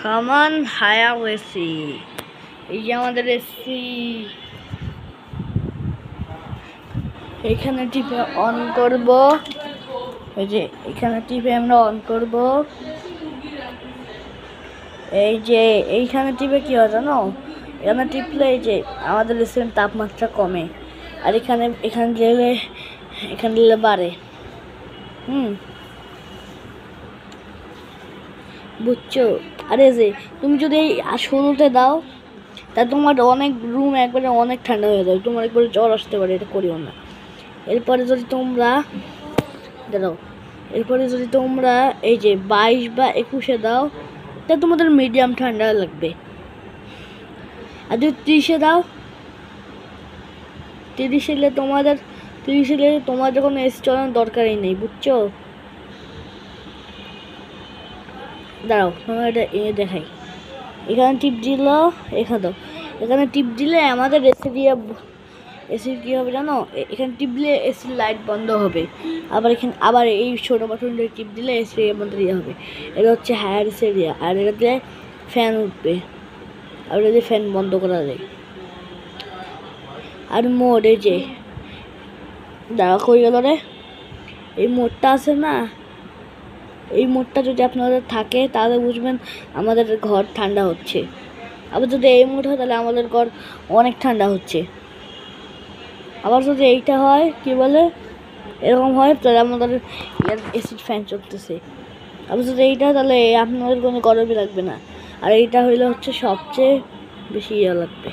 Common higher AC, এই যে আমাদের এসি। এখানে টিপে অন করব, এই যে এখানে টিপে আমরা অন করব। এই যে এইখানে টিপে কি হয় জানো, এখানে টিপলে এই যে আমাদের এসির তাপমাত্রা কমে, আর এখানে দিলে বাড়ে। বুঝছো? আরে যে তুমি যদি শুরুতে দাও তা তোমার অনেক রুম একবারে অনেক ঠান্ডা হয়ে যাবে, তোমার একবারে জ্বর আসতে পারে, এটা করিও না। এরপরে যদি তোমরা এই যে 22 বা 21-এ দাও তা তোমাদের মিডিয়াম ঠান্ডা লাগবে। আর যদি 30-এ দাও, 30 এলে তোমার যখন এসি চলানোর দরকারই নেই, বুঝছো? দাঁড়াও তোমার এটা দেখাই। এখানে টিপ দিল, এখানে টিপ দিলে আমাদের এসির কী হবে জানো, এখানে টিপ দিলে এসির লাইট বন্ধ হবে। আবার এই ছোটো বাটনটা টিপ দিলে এসির মধ্যে হবে। এটা হচ্ছে হায়ার এরিয়া, আর এটাতে ফ্যান উঠবে, আর এটা ফ্যান বন্ধ করা যায়। আর মোড, এই যে দাঁড়া হয়ে গেল রে, এই মোডটা আছে না, এই মোডটা যদি আপনাদের থাকে তাহলে বুঝবেন আমাদের ঘর ঠান্ডা হচ্ছে। আবার যদি এই মোড হয় তাহলে আমাদের ঘর অনেক ঠান্ডা হচ্ছে। আবার যদি এইটা হয়, কি বলে, এরকম হয় তাহলে আমাদের এসিড ফ্যান চলতেছে। আবার যদি এইটা হয় তাহলে আপনাদের কোনো গরমই লাগবে না, আর এইটা হইলে হচ্ছে সবচেয়ে বেশি ইয়ে লাগবে।